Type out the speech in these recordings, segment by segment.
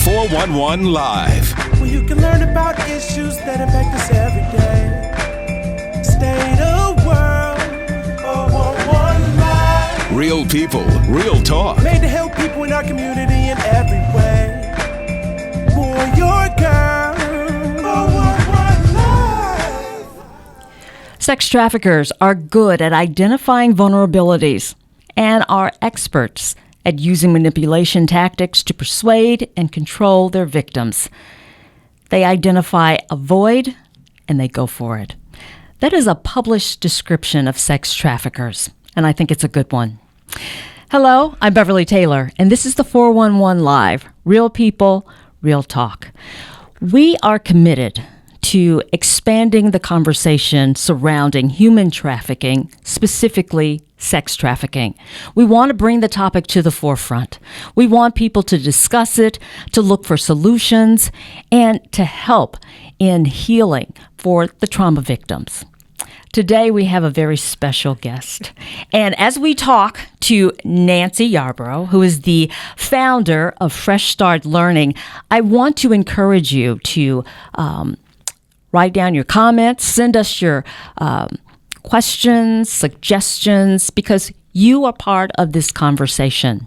411 Live. Where you can learn about issues that impact us every day. State of world, 411 Live. Real people, real talk. Made to help people in our community in every way. For your girl, 411 Live. Sex traffickers are good at identifying vulnerabilities and are experts at using manipulation tactics to persuade and control their victims. They identify a void and they go for it. That is a published description of sex traffickers, and I think it's a good one. Hello, I'm Beverly Taylor, and this is the 411 Live, Real People, Real Talk. We are committed to expanding the conversation surrounding human trafficking, specifically sex trafficking. We want to bring the topic to the forefront. We want people to discuss it, to look for solutions, and to help in healing for the trauma victims. Today, we have a very special guest. And as we talk to Nancy Yarbrough, who is the founder of Fresh Start Learning, I want to encourage you to write down your comments, send us your questions, suggestions, because you are part of this conversation.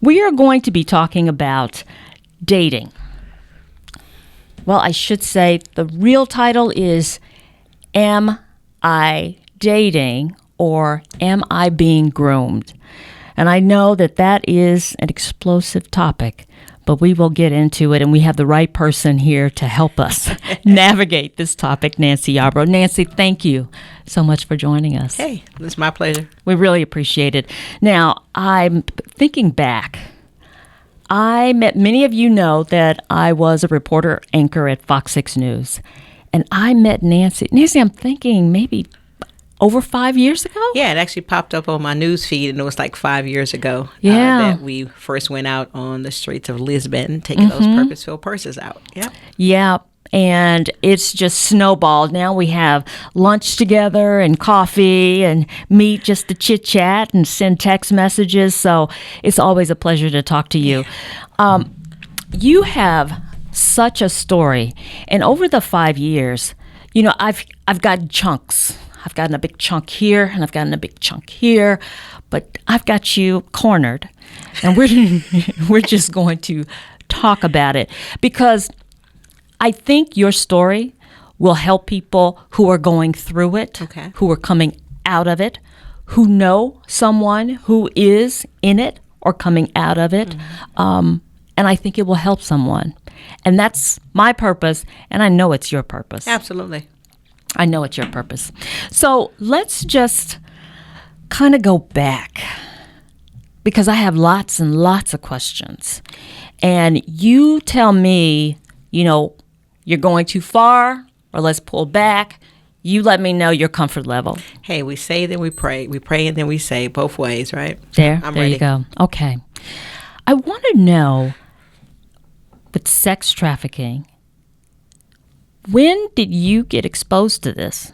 We are going to be talking about dating. Well, I should say the real title is Am I Dating or Am I Being Groomed? And I know that that is an explosive topic, but we will get into it, and we have the right person here to help us navigate this topic, Nancy Yarbrough. Nancy, thank you so much for joining us. Hey, it's my pleasure. We really appreciate it. Now, I'm thinking back. Many of you know that I was a reporter anchor at Fox 6 News, and I met Nancy. Nancy, I'm thinking maybe over 5 years ago? Yeah, it actually popped up on my news feed, and it was like 5 years ago Yeah. that we first went out on the streets of Lisbon taking those purpose-filled purses out. Yeah. Yeah, and it's just snowballed. Now we have lunch together and coffee and meet just to chit-chat and send text messages, so it's always a pleasure to talk to you. You have such a story, and over the 5 years, you know, I've gotten chunks. I've gotten a big chunk here, and I've gotten a big chunk here, but I've got you cornered, and we're just going to talk about it because I think your story will help people who are going through it, Okay. who are coming out of it, who know someone who is in it or coming out of it, and I think it will help someone. And that's my purpose, and I know it's your purpose. Absolutely. I know it's your purpose. So let's just kind of go back because I have lots and lots of questions. And you tell me, you know, you're going too far or let's pull back. You let me know your comfort level. Hey, we say, then we pray. We pray, and then we say, both ways, right? There I'm ready. you go. Okay. I want to know, with sex trafficking, when did you get exposed to this?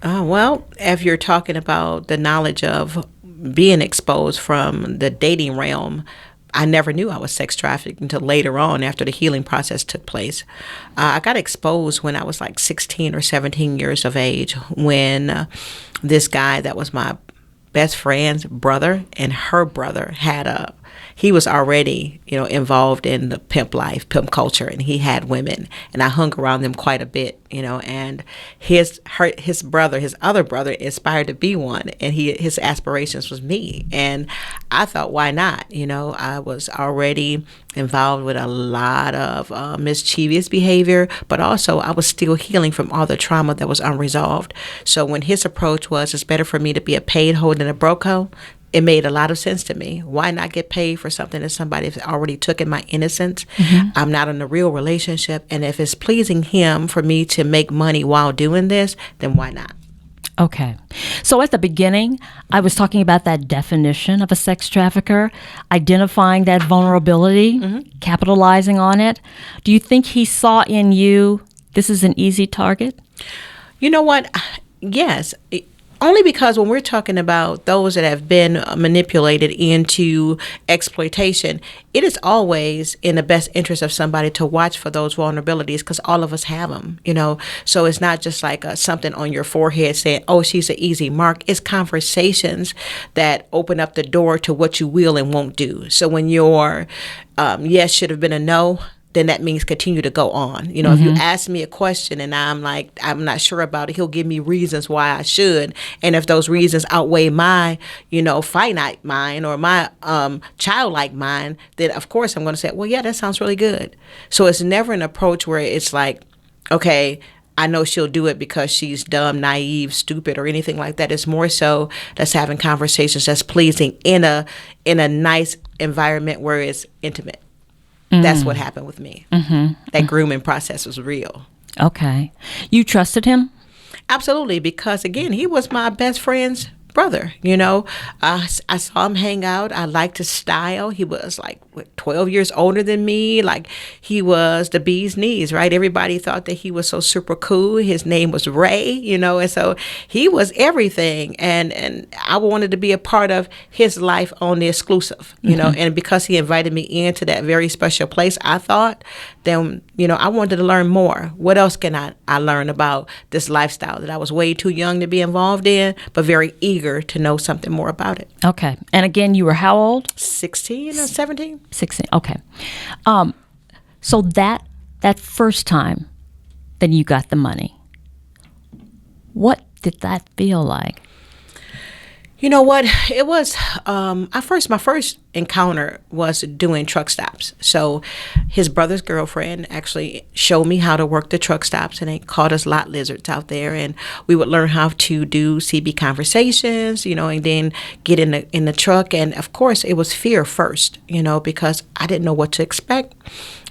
Well, if you're talking about the knowledge of being exposed from the dating realm, I never knew I was sex trafficked until later on after the healing process took place. I got exposed when I was like 16 or 17 years of age when this guy that was my best friend's brother and her brother he was already, involved in the pimp life, pimp culture, and he had women, and I hung around them quite a bit, and his other brother inspired to be one, and his aspirations was me, and I thought, why not? I was already involved with a lot of mischievous behavior, but also I was still healing from all the trauma that was unresolved. So when his approach was, it's better for me to be a paid hoe than a broke hoe, it made a lot of sense to me. Why not get paid for something that somebody has already taken my innocence? Mm-hmm. I'm not in a real relationship. And if it's pleasing him for me to make money while doing this, then why not? Okay. So at the beginning, I was talking about that definition of a sex trafficker, identifying that vulnerability, capitalizing on it. Do you think he saw in you, this is an easy target? You know what? Yes. Only because when we're talking about those that have been manipulated into exploitation, it is always in the best interest of somebody to watch for those vulnerabilities, because all of us have them, So it's not just like something on your forehead saying, oh, she's an easy mark. It's conversations that open up the door to what you will and won't do. So when your yes should have been a no, then that means continue to go on. If you ask me a question and I'm like, I'm not sure about it, he'll give me reasons why I should. And if those reasons outweigh my, finite mind or my childlike mind, then of course I'm going to say, well, yeah, that sounds really good. So it's never an approach where it's like, okay, I know she'll do it because she's dumb, naive, stupid, or anything like that. It's more so that's having conversations that's pleasing in a nice environment where it's intimate. That's what happened with me. That grooming process was real. Okay. You trusted him? Absolutely, because, again, he was my best friend's brother. I saw him hang out. I liked his style. He was like 12 years older than me. Like, he was the bee's knees, right? Everybody thought that he was so super cool. His name was Ray, and so he was everything. And I wanted to be a part of his life on the exclusive, and because he invited me into that very special place, I thought, then, I wanted to learn more. What else can I learn about this lifestyle that I was way too young to be involved in, but very eager to know something more about it. Okay. And again, you were how old? 16 or 17. 16. Okay. So that first time that you got the money, what did that feel like? You know what? It was my first encounter was doing truck stops. So his brother's girlfriend actually showed me how to work the truck stops, and they called us lot lizards out there, and we would learn how to do CB conversations, and then get in the truck. And of course, it was fear first, because I didn't know what to expect.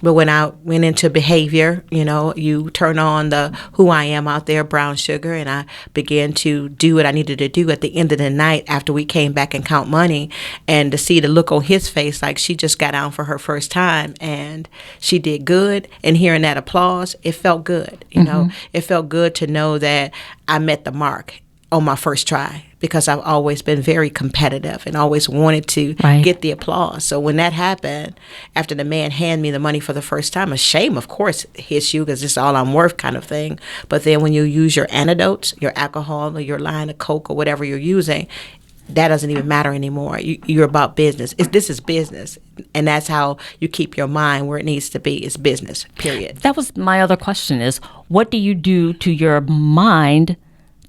But when I went into behavior, you turn on the who I am out there, brown sugar, and I began to do what I needed to do at the end of the night after we came back and count money, and to see the look on his face like she just got out for her first time and she did good, and hearing that applause, it felt good. It felt good to know that I met the mark on my first try, because I've always been very competitive and always wanted to get the applause. So when that happened, after the man handed me the money for the first time, a shame, of course, hits you because it's all I'm worth kind of thing. But then when you use your antidotes, your alcohol or your line of Coke or whatever you're using, that doesn't even matter anymore. You're about business. This is business. And that's how you keep your mind where it needs to be. It's business, period. That was my other question is, what do you do to your mind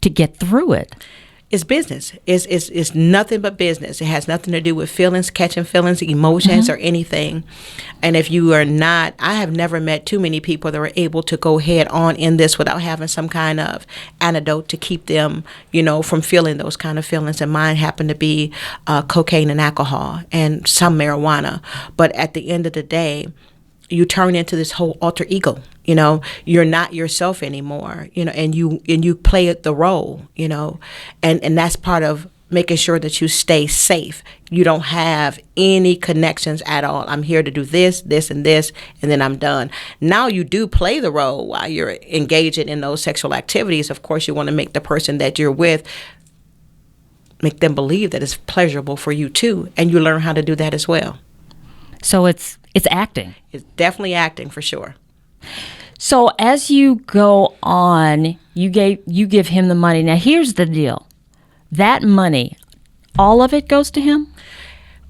to get through it? It's business. It's nothing but business. It has nothing to do with feelings, catching feelings, emotions, or anything. And if you are not, I have never met too many people that are able to go head on in this without having some kind of antidote to keep them, from feeling those kind of feelings. And mine happened to be cocaine and alcohol and some marijuana. But at the end of the day, you turn into this whole alter ego. You're not yourself anymore, and you play the role, and that's part of making sure that you stay safe. You don't have any connections at all. I'm here to do this, this, and this, and then I'm done. Now you do play the role while you're engaging in those sexual activities. Of course, you want to make the person that you're with, make them believe that it's pleasurable for you too, and you learn how to do that as well. So it's acting. It's definitely acting for sure. So as you go on, you give him the money. Now here's the deal. That money, all of it goes to him?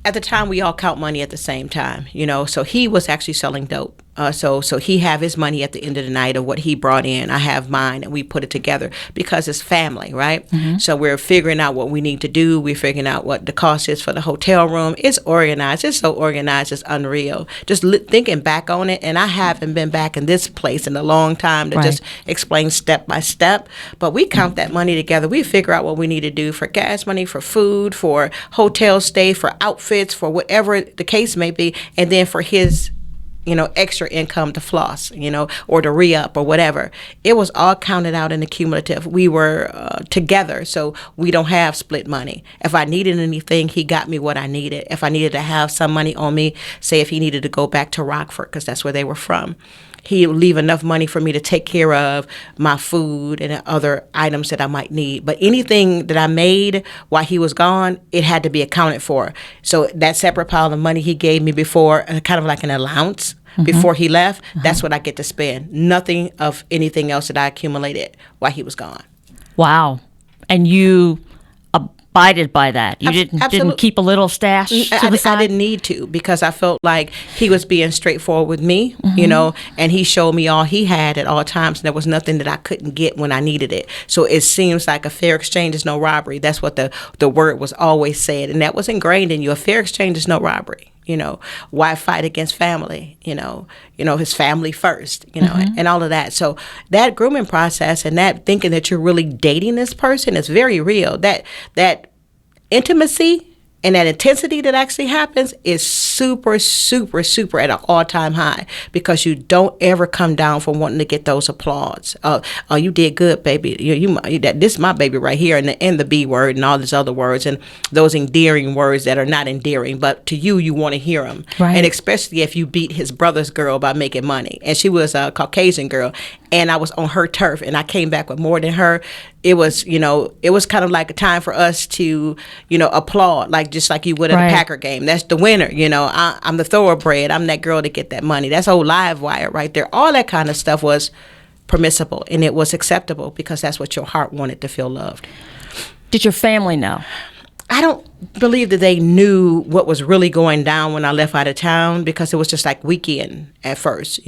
At the time, we all count money at the same time, so he was actually selling dope. So he have his money at the end of the night of what he brought in. I have mine, and we put it together because it's family, right? So we're figuring out what we need to do. We're figuring out what the cost is for the hotel room. It's organized. It's so organized. It's unreal. Just thinking back on it, and I haven't been back in this place in a long time to just explain step by step. But we count that money together. We figure out what we need to do for gas money, for food, for hotel stay, for outfits, for whatever the case may be, and then for his extra income to floss, or to re-up or whatever. It was all counted out in the cumulative. We were together, so we don't have split money. If I needed anything, he got me what I needed. If I needed to have some money on me, say if he needed to go back to Rockford, because that's where they were from, he would leave enough money for me to take care of my food and other items that I might need. But anything that I made while he was gone, it had to be accounted for. So that separate pile of money he gave me before, kind of like an allowance, before he left, that's what I get to spend. Nothing of anything else that I accumulated while he was gone. Wow. And you abided by that. You didn't keep a little stash to the side? I didn't need to, because I felt like he was being straightforward with me, and he showed me all he had at all times. And there was nothing that I couldn't get when I needed it. So it seems like a fair exchange is no robbery. That's what the word was always said. And that was ingrained in you. A fair exchange is no robbery. Why fight against family? His family first, and all of that. So that grooming process and that thinking that you're really dating this person is very real. That intimacy and that intensity that actually happens is super, super, super at an all-time high, because you don't ever come down from wanting to get those applause. Oh, you did good, baby. This is my baby right here, and the B word and all these other words and those endearing words that are not endearing, but to you want to hear them. Right. And especially if you beat his brother's girl by making money. And she was a Caucasian girl, and I was on her turf, and I came back with more than her. It was kind of like a time for us to, applaud, just like you would at a Packer game. That's the winner, I'm the thoroughbred. I'm that girl to get that money. That's old live wire right there. All that kind of stuff was permissible, and it was acceptable because that's what your heart wanted, to feel loved. Did your family know? I don't believe that they knew what was really going down when I left out of town, because it was just like weekend at first,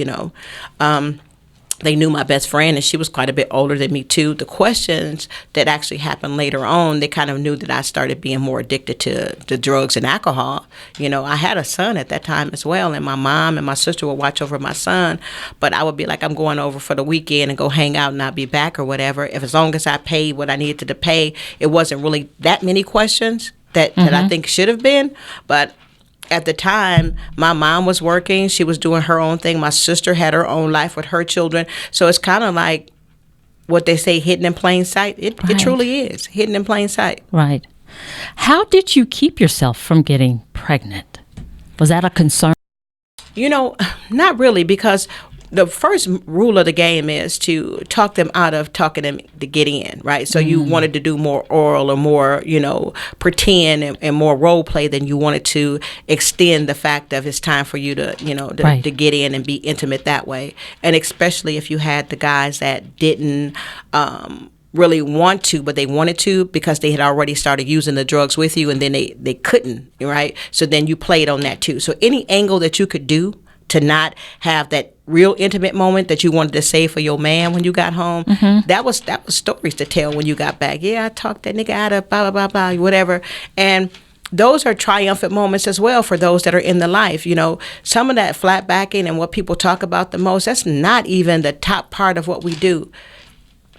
They knew my best friend, and she was quite a bit older than me, too. The questions that actually happened later on, they kind of knew that I started being more addicted to drugs and alcohol. I had a son at that time as well, and my mom and my sister would watch over my son. But I would be like, I'm going over for the weekend and go hang out and I'll be back or whatever. As long as I paid what I needed to pay, it wasn't really that many questions that I think should have been. But at the time, my mom was working. She was doing her own thing. My sister had her own life with her children. So it's kind of like what they say, hidden in plain sight. It truly is hidden in plain sight. Right. How did you keep yourself from getting pregnant? Was that a concern? Not really, because the first rule of the game is to talk them out of talking them to get in, right? So you wanted to do more oral or more, pretend and more role play than you wanted to extend the fact of it's time for you to, to get in and be intimate that way. And especially if you had the guys that didn't really want to, but they wanted to because they had already started using the drugs with you, and then they couldn't, right? So then you played on that too. So any angle that you could do to not have that real intimate moment that you wanted to save for your man when you got home, that was stories to tell when you got back. Yeah, I talked that nigga out of blah, blah, blah, blah, whatever. And those are triumphant moments as well for those that are in the life. Some of that flat backing and what people talk about the most, that's not even the top part of what we do.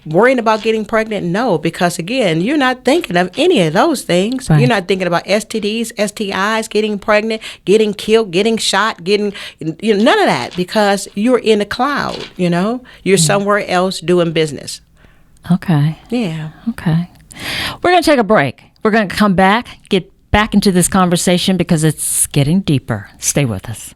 Worrying about getting pregnant? No, because again, you're not thinking of any of those things. Right. You're not thinking about STDs, STIs, getting pregnant, getting killed, getting shot, none of that, because you're in a cloud, You're somewhere else doing business. Okay. Yeah. Okay. We're going to take a break. We're going to come back, get back into this conversation because it's getting deeper. Stay with us.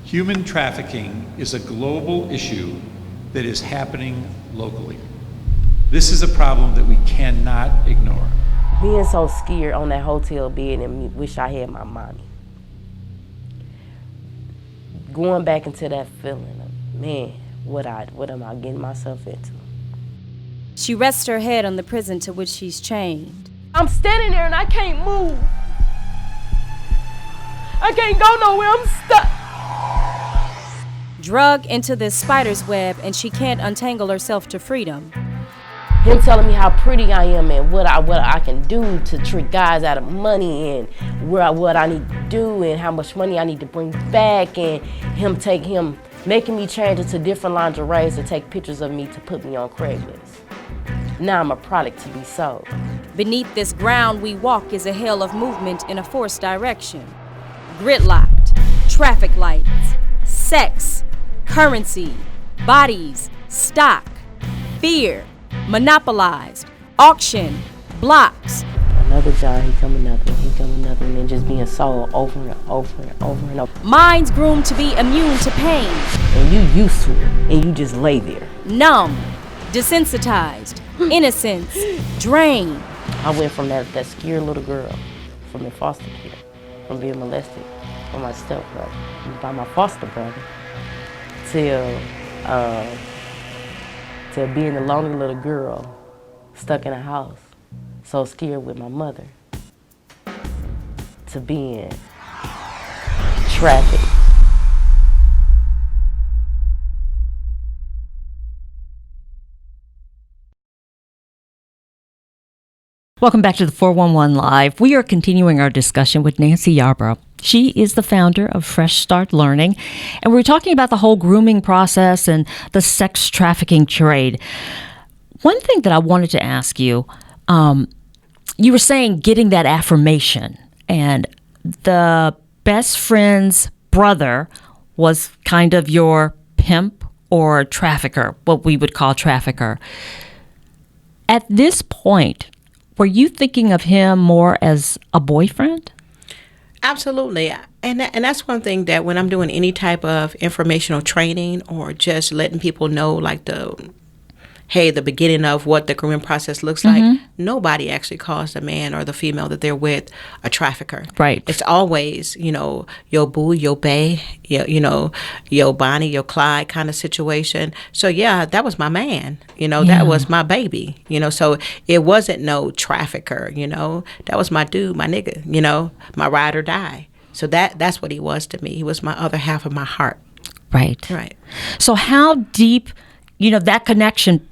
Human trafficking is a global issue that is happening locally. This is a problem that we cannot ignore. Being so scared on that hotel bed and wish I had my money. Going back into that feeling of, man, what am I getting myself into? She rests her head on the prison to which she's chained. I'm standing there and I can't move. I can't go nowhere, I'm stuck. Drug into this spider's web, and she can't untangle herself to freedom. Him telling me how pretty I am and what I can do to trick guys out of money, and what I need to do and how much money I need to bring back, and him making me change into different lingeries to take pictures of me to put me on Craigslist. Now I'm a product to be sold. Beneath this ground we walk is a hell of movement in a forced direction. Gridlocked, traffic lights, sex, currency, bodies, stock, fear, monopolized, auction, blocks. Another job, he come another, and then just being sold over and over and over and over. Minds groomed to be immune to pain. And you used to it, and you just lay there. Numb, desensitized, innocence, drained. I went from that scared little girl, from the foster care, from being molested by my stepbrother, by my foster brother, till being the lonely little girl stuck in a house, so scared with my mother, to being trafficked. Welcome back to the 411 Live. We are continuing our discussion with Nancy Yarbrough. She is the founder of Fresh Start Learning, and we're talking about the whole grooming process and the sex trafficking trade. One thing that I wanted to ask you, you were saying getting that affirmation, and the best friend's brother was kind of your pimp or trafficker, what we would call trafficker. At this point, were you thinking of him more as a boyfriend? Absolutely. And that's one thing that when I'm doing any type of informational training or just letting people know, like the beginning of what the grooming process looks like, nobody actually calls the man or the female that they're with a trafficker. Right. It's always, your boo, your bae, your Bonnie, your Clyde kind of situation. So, yeah, that was my man. That was my baby. So it wasn't no trafficker, That was my dude, my nigga, my ride or die. So that's what he was to me. He was my other half of my heart. Right. Right. So how deep, that connection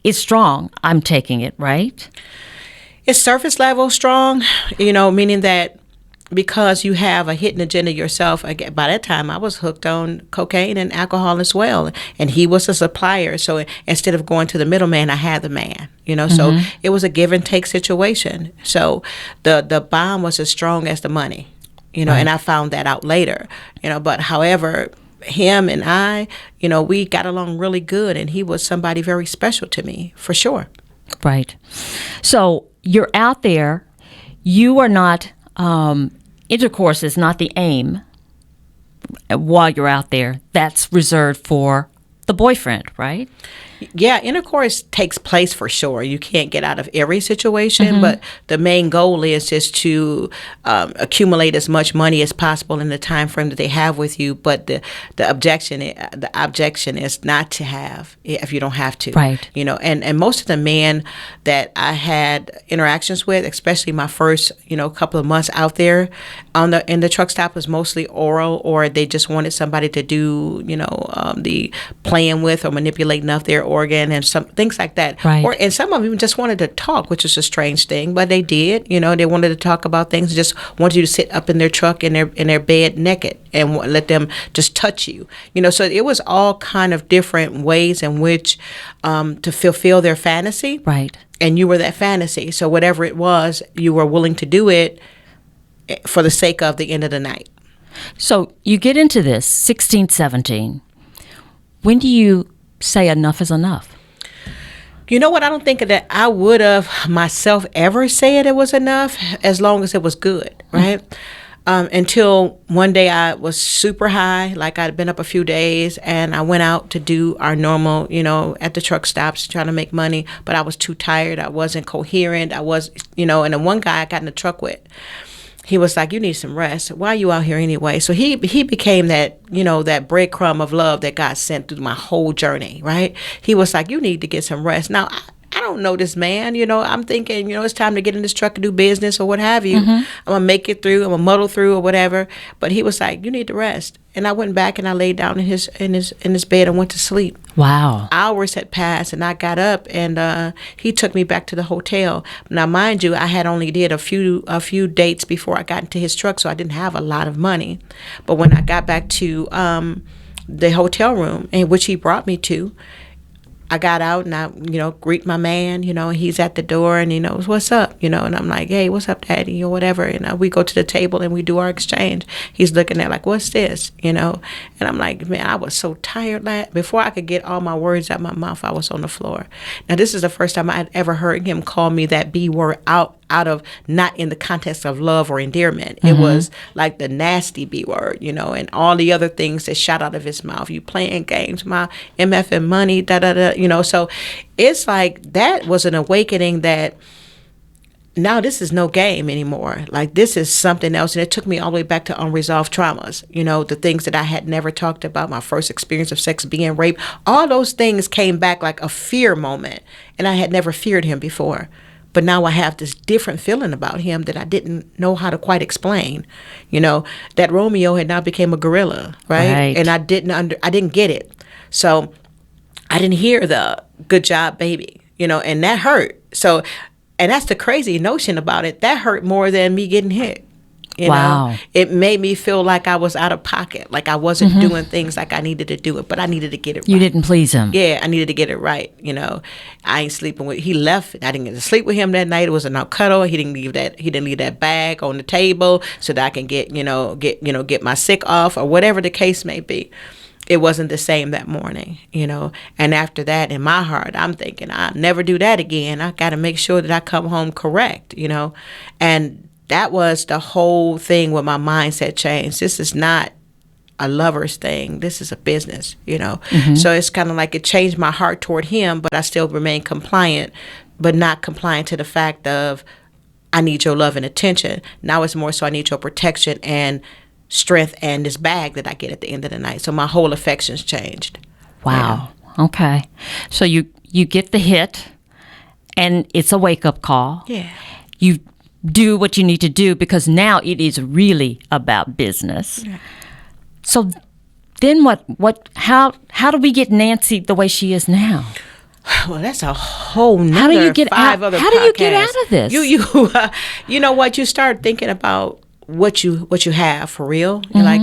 is strong, I'm taking it, right? It's surface level strong, meaning that because you have a hidden agenda yourself. By that time, I was hooked on cocaine and alcohol as well, and he was a supplier. So instead of going to the middleman, I had the man. So it was a give and take situation. So the bond was as strong as the money, Right. And I found that out later. But however, him and I, we got along really good, and he was somebody very special to me, for sure. Right. So you're out there. You are not, intercourse is not the aim while you're out there. That's reserved for the boyfriend, right? Yeah, intercourse takes place for sure. You can't get out of every situation, but the main goal is just to accumulate as much money as possible in the time frame that they have with you. But the objection is not to have if you don't have to. Right. And most of the men that I had interactions with, especially my first couple of months out there in the truck stop, was mostly oral, or they just wanted somebody to do the playing with or manipulating of their organ and some things like that. Right. And some of them just wanted to talk, which is a strange thing, but they did. They wanted to talk about things, just wanted you to sit up in their truck in their bed naked and let them just touch you. So it was all kind of different ways in which to fulfill their fantasy. Right. And you were that fantasy. So whatever it was, you were willing to do it for the sake of the end of the night. So you get into this, 16, 17. When do you say enough is enough? You know what? I don't think that I would have myself ever said it was enough as long as it was good, right? Until one day I was super high, like I'd been up a few days, and I went out to do our normal, at the truck stops trying to make money, but I was too tired. I wasn't coherent. I was, and then one guy I got in the truck with, he was like, you need some rest. Why are you out here anyway? So he became that, that breadcrumb of love that God sent through my whole journey, right? He was like, you need to get some rest. Now, I don't know this man, I'm thinking, it's time to get in this truck and do business or what have you. I'm going to make it through, I'm going to muddle through or whatever. But he was like, you need to rest. And I went back and I laid down in his bed and went to sleep. Wow. Hours had passed and I got up and he took me back to the hotel. Now, mind you, I had only did a few dates before I got into his truck, so I didn't have a lot of money. But when I got back to the hotel room in which he brought me to, I got out and I, greet my man, he's at the door and he knows what's up, and I'm like, hey, what's up, daddy, or whatever. And we go to the table and we do our exchange. He's looking at like, what's this, and I'm like, man, I was so tired. Before I could get all my words out my mouth, I was on the floor. Now, this is the first time I had ever heard him call me that B word out of, not in the context of love or endearment. It was like the nasty B word, and all the other things that shot out of his mouth. You playing games, my MF and money, so it's like that was an awakening that now this is no game anymore. Like, this is something else. And it took me all the way back to unresolved traumas, the things that I had never talked about, my first experience of sex, being raped. All those things came back like a fear moment. And I had never feared him before. But now I have this different feeling about him that I didn't know how to quite explain. That Romeo had now became a gorilla, right? And I didn't get it. So I didn't hear the good job, baby, and that hurt. So, and that's the crazy notion about it. That hurt more than me getting hit. You know, it made me feel like I was out of pocket, like I wasn't doing things like I needed to do it, but I needed to get it right. You didn't please him. Yeah, I needed to get it right. I ain't sleeping with. He left. I didn't get to sleep with him that night. It was a no cuddle. He didn't leave that bag on the table so that I can get my sick off or whatever the case may be. It wasn't the same that morning, And after that, in my heart, I'm thinking, I'll never do that again. I got to make sure that I come home correct, And that was the whole thing where my mindset changed. This is not a lover's thing. This is a business, So it's kind of like it changed my heart toward him, but I still remain compliant, but not compliant to the fact of, I need your love and attention. Now it's more so I need your protection and strength and this bag that I get at the end of the night. So my whole affections changed. Wow. Yeah. Okay. So you get the hit and it's a wake-up call. Yeah. You do what you need to do because now it is really about business. Yeah. So then how do we get Nancy the way she is now? Well, that's a whole nother How do you get out of this? You know what? You start thinking about what you have for real. You're like,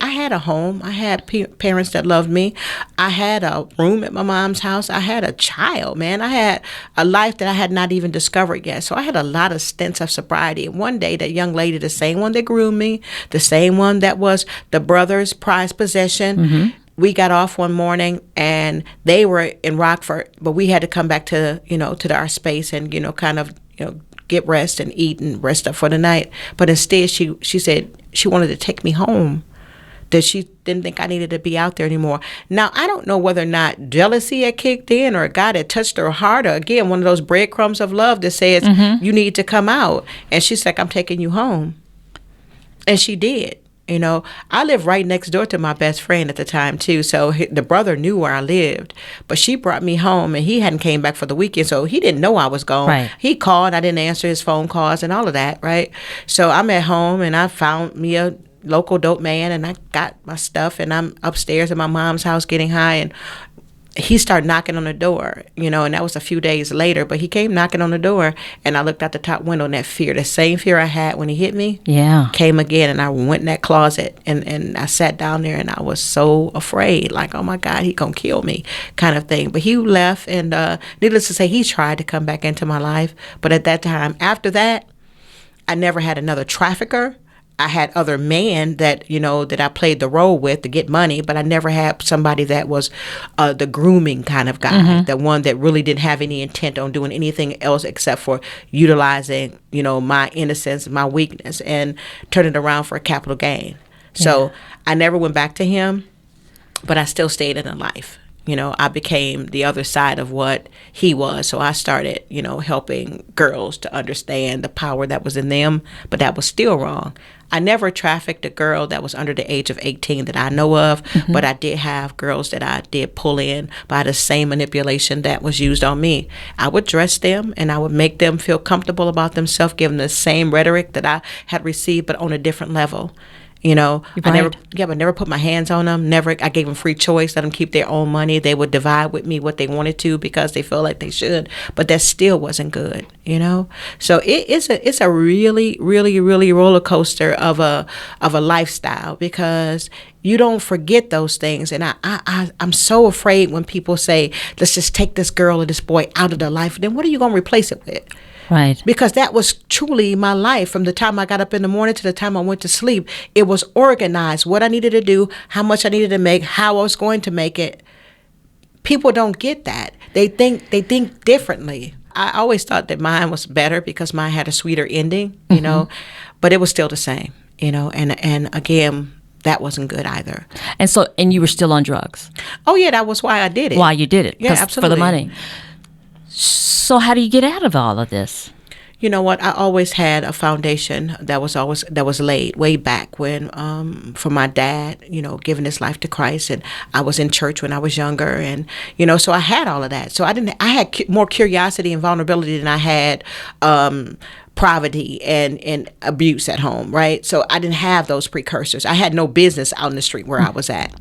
I had a home. I had parents that loved me. I had a room at my mom's house. I had a child, man. I had a life that I had not even discovered yet. So I had a lot of stints of sobriety. And one day, that young lady, the same one that groomed me, the same one that was the brother's prized possession, we got off one morning and they were in Rockford, but we had to come back to, to our space and, get rest and eat and rest up for the night. But instead, she said she wanted to take me home, that she didn't think I needed to be out there anymore. Now, I don't know whether or not jealousy had kicked in or a guy that touched her heart, or again, one of those breadcrumbs of love that says, you need to come out. And she's like, I'm taking you home. And she did. I lived right next door to my best friend at the time, too. So the brother knew where I lived. But she brought me home, and he hadn't came back for the weekend, so he didn't know I was gone. Right. He called. I didn't answer his phone calls and all of that, right? So I'm at home, and I found me a local dope man, and I got my stuff, and I'm upstairs at my mom's house getting high, and he started knocking on the door, and that was a few days later, but he came knocking on the door, and I looked out the top window, and that fear, the same fear I had when he hit me, came again, and I went in that closet, and I sat down there, and I was so afraid, like, oh my God, he gonna kill me, kind of thing. But he left, and needless to say, he tried to come back into my life, but at that time, after that, I never had another trafficker. I had other men that, that I played the role with to get money, but I never had somebody that was the grooming kind of guy, the one that really didn't have any intent on doing anything else except for utilizing, my innocence, my weakness, and turn it around for a capital gain. So I never went back to him, but I still stayed in a life. I became the other side of what he was. So I started, helping girls to understand the power that was in them, but that was still wrong. I never trafficked a girl that was under the age of 18 that I know of, but I did have girls that I did pull in by the same manipulation that was used on me. I would dress them and I would make them feel comfortable about themselves, give them the same rhetoric that I had received, but on a different level. I never put my hands on them. I gave them free choice, let them keep their own money. They would divide with me what they wanted to because they felt like they should, but that still wasn't good, So it's a really, really, really roller coaster of a lifestyle, because you don't forget those things. And I'm so afraid when people say, let's just take this girl or this boy out of their life. Then what are you going to replace it with? Right. Because that was truly my life. From the time I got up in the morning to the time I went to sleep, it was organized, what I needed to do, how much I needed to make, how I was going to make it. People don't get that. They think differently. I always thought that mine was better because mine had a sweeter ending, you know, but it was still the same, you know, and again, that wasn't good either. And you were still on drugs? Oh, yeah, that was why I did it. Why you did it? Yeah, absolutely. For the money. So how do you get out of all of this? You know what? I always had a foundation that was laid way back when, for my dad, you know, giving his life to Christ, and I was in church when I was younger, and you know, so I had all of that. So I had more curiosity and vulnerability than I had poverty and abuse at home, right? So I didn't have those precursors. I had no business out in the street where I was at.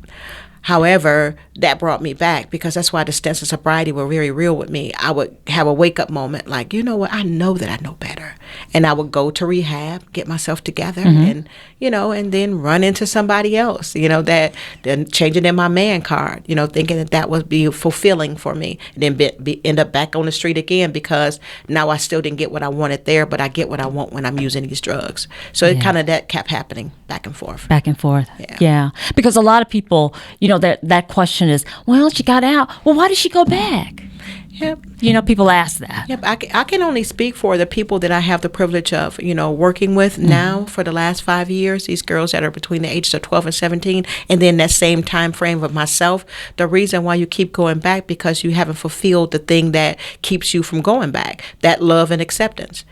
However, that brought me back, because that's why the stints of sobriety were very real with me. I would have a wake-up moment like, you know what, I know that I know better. And I would go to rehab, get myself together, and, you know, and then run into somebody else, you know, then changing in my man card, you know, thinking that would be fulfilling for me. And then end up back on the street again, because now I still didn't get what I wanted there, but I get what I want when I'm using these drugs. So it kind of that kept happening back and forth. Back and forth. Yeah. Because a lot of people, you know, that question is, well, she got out. Well, why did she go back? Yep. You know, people ask that. Yep. I can only speak for the people that I have the privilege of, you know, working with now for the last 5 years, these girls that are between the ages of 12 and 17, and then that same time frame of myself. The reason why you keep going back, because you haven't fulfilled the thing that keeps you from going back, that love and acceptance.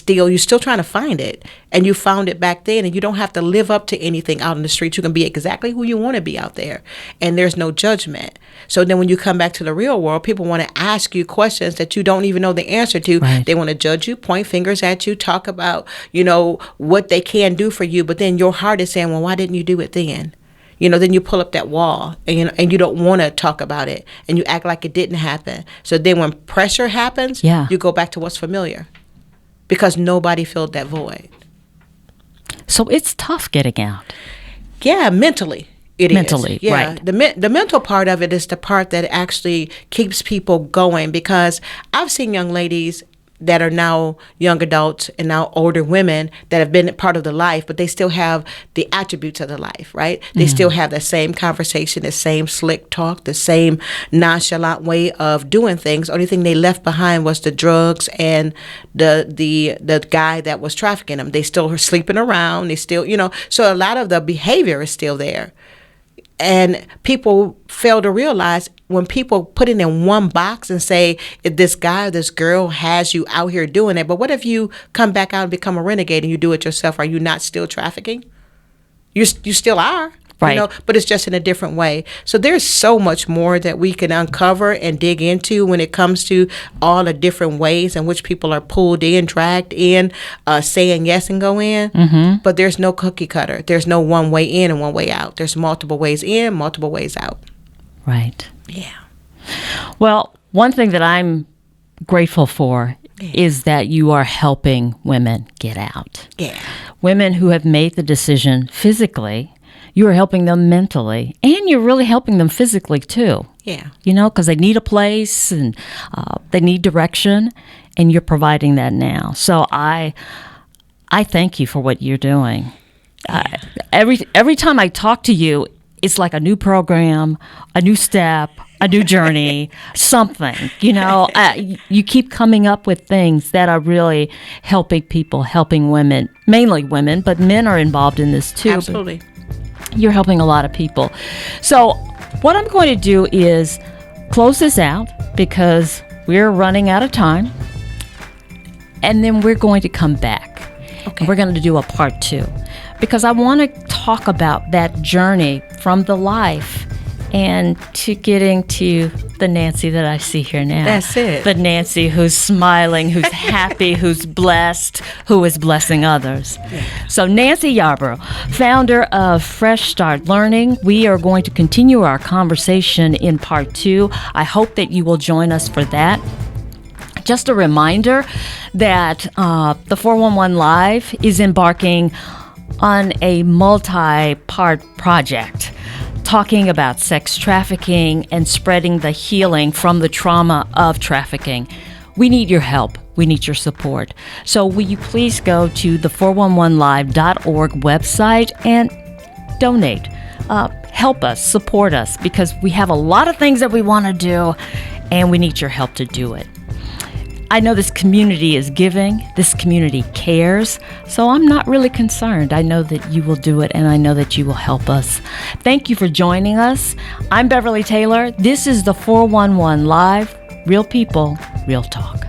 You're still trying to find it, and you found it back then, and you don't have to live up to anything out in the street. You can be exactly who you want to be out there, and there's no judgment. So then when you come back to the real world, people want to ask you questions that you don't even know the answer to. Right. They want to judge you, point fingers at you, talk about, you know, what they can do for you, but then your heart is saying, well, why didn't you do it then? You know, then you pull up that wall, and you don't want to talk about it, and you act like it didn't happen. So then when pressure happens, you go back to what's familiar, because nobody filled that void. So it's tough getting out. Yeah, mentally. It is. Mentally, yeah. right. The mental part of it is the part that actually keeps people going, because I've seen young ladies that are now young adults and now older women that have been part of the life, but they still have the attributes of the life, right? They still have the same conversation, the same slick talk, the same nonchalant way of doing things. Only thing they left behind was the drugs and the guy that was trafficking them. They still are sleeping around. They still, you know, so a lot of the behavior is still there. And people fail to realize, when people put it in one box and say, if this guy or this girl has you out here doing it, but what if you come back out and become a renegade and you do it yourself? Are you not still trafficking? You still are. Right. You know, but it's just in a different way. So there's so much more that we can uncover and dig into when it comes to all the different ways in which people are pulled in, dragged in, saying yes and go in. But there's no cookie cutter. There's no one way in and one way out. There's multiple ways in, multiple ways out. Right. Yeah. Well, one thing that I'm grateful for is that you are helping women get out. Yeah. Women who have made the decision physically, you are helping them mentally, and you're really helping them physically too. Yeah. You know, because they need a place and they need direction, and you're providing that now. So I thank you for what you're doing. Every time I talk to you, it's like a new program, a new step, a new journey, something. You know, you keep coming up with things that are really helping people, helping women, mainly women, but men are involved in this too. Absolutely. You're helping a lot of people. So what I'm going to do is close this out, because we're running out of time. And then we're going to come back. Okay. And we're going to do a part 2, because I want to talk about that journey from the life and to getting to the Nancy that I see here now. That's it. The Nancy who's smiling, who's happy, who's blessed, who is blessing others. Yeah. So Nancy Yarbrough, founder of Fresh Start Learning. We are going to continue our conversation in part 2. I hope that you will join us for that. Just a reminder that the 411 Live is embarking on a multi-part project talking about sex trafficking and spreading the healing from the trauma of trafficking. We need your help. We need your support. So will you please go to the 411live.org website and donate. Help us, support us, because we have a lot of things that we want to do, and we need your help to do it. I know this community is giving, this community cares, so I'm not really concerned. I know that you will do it, and I know that you will help us. Thank you for joining us. I'm Beverly Taylor. This is the 411 Live. Real people, real talk.